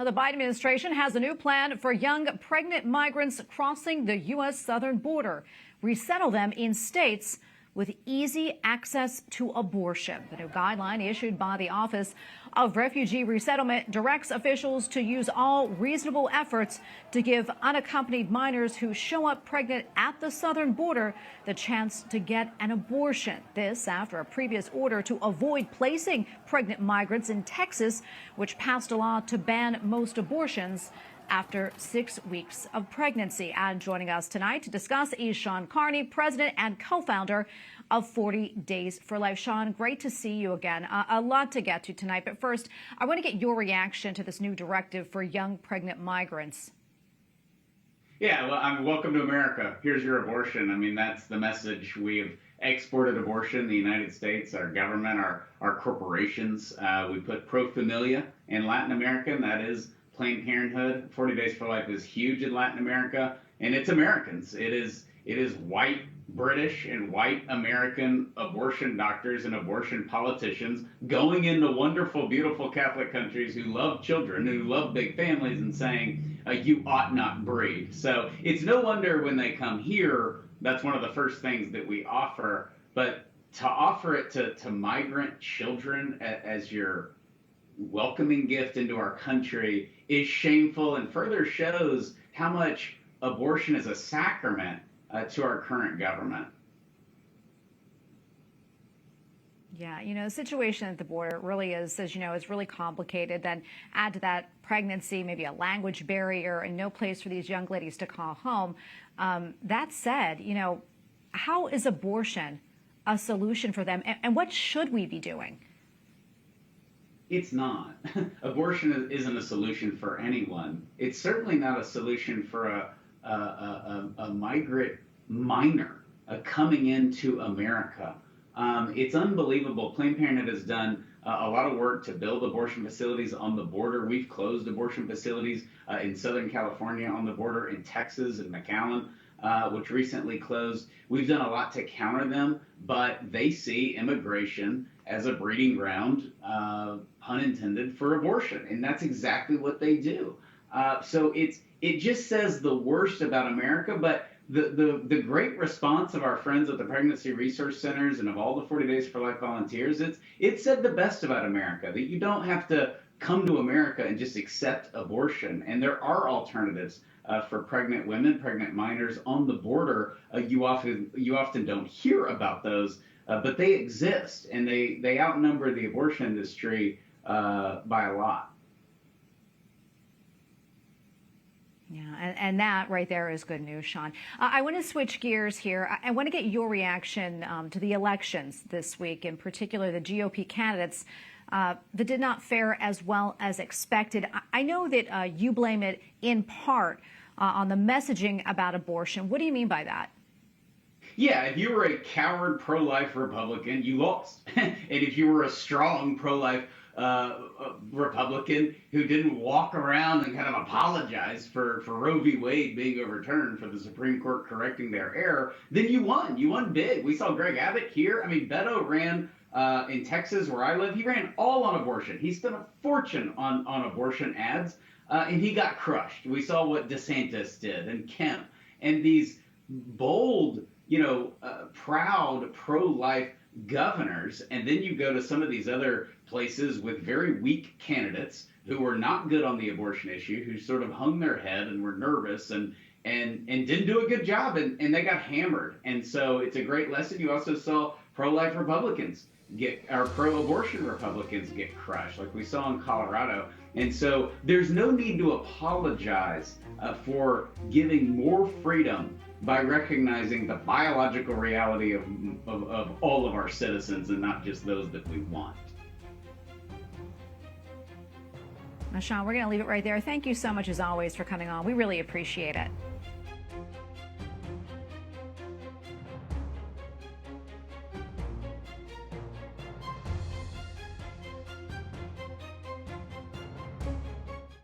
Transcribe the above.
Now, the Biden administration has a new plan for young pregnant migrants crossing the U.S. southern border. Resettle them in states with easy access to abortion. The new guideline issued by the Office of Refugee Resettlement directs officials to use all reasonable efforts to give unaccompanied minors who show up pregnant at the southern border the chance to get an abortion. This after a previous order to avoid placing pregnant migrants in Texas, which passed a law to ban most abortions after 6 weeks of pregnancy. And joining us tonight to discuss is Shawn Carney, president and co-founder of 40 Days for Life. Shawn, great to see you again. A lot to get to tonight, but first, I want to get your reaction to this new directive for young pregnant migrants. Yeah, well, welcome to America. Here's your abortion. I mean, that's the message. We have exported abortion in the United States, our government, our corporations. We put pro familia in Latin America, and that is Planned Parenthood. 40 Days for Life is huge in Latin America, and it's Americans. It is white British and white American abortion doctors and abortion politicians going into wonderful, beautiful Catholic countries who love children, who love big families, and saying, you ought not breed. So it's no wonder when they come here, that's one of the first things that we offer. But to offer it to migrant children as your welcoming gift into our country is shameful and further shows how much abortion is a sacrament to our current government. Yeah, the situation at the border really is, as you know, is really complicated. Then add to that pregnancy, maybe a language barrier, and no place for these young ladies to call home. That said, how is abortion a solution for them, and what should we be doing? It's not. Abortion isn't a solution for anyone. It's certainly not a solution for a migrant minor coming into America. It's unbelievable. Planned Parenthood has done a lot of work to build abortion facilities on the border. We've closed abortion facilities in Southern California on the border, in Texas and McAllen, which recently closed. We've done a lot to counter them, but they see immigration as a breeding ground, pun intended, for abortion. And that's exactly what they do. So it just says the worst about America, but the great response of our friends at the pregnancy resource centers and of all the 40 Days for Life volunteers, it said the best about America, that you don't have to come to America and just accept abortion. And there are alternatives for pregnant women, pregnant minors on the border. You often don't hear about those, but they exist, and they outnumber the abortion industry by a lot. Yeah, and that right there is good news, Shawn. I want to switch gears here. I want to get your reaction to the elections this week, in particular the GOP candidates that did not fare as well as expected. I know that you blame it in part on the messaging about abortion. What do you mean by that? Yeah, if you were a coward pro-life Republican, you lost. And if you were a strong pro-life Republican who didn't walk around and kind of apologize for Roe v. Wade being overturned, for the Supreme Court correcting their error, then you won. You won big. We saw Greg Abbott here. I mean, Beto ran in Texas, where I live. He ran all on abortion. He spent a fortune on abortion ads, and he got crushed. We saw what DeSantis did, and Kemp, and these bold, proud pro-life governors. And then you go to some of these other places with very weak candidates who were not good on the abortion issue, who sort of hung their head and were nervous and didn't do a good job, and they got hammered. And so it's a great lesson. You also saw pro-life Republicans pro-abortion Republicans get crushed, like we saw in Colorado. And so there's no need to apologize for giving more freedom by recognizing the biological reality of all of our citizens, and not just those that we want. Now, Shawn, we're going to leave it right there. Thank you so much, as always, for coming on. We really appreciate it.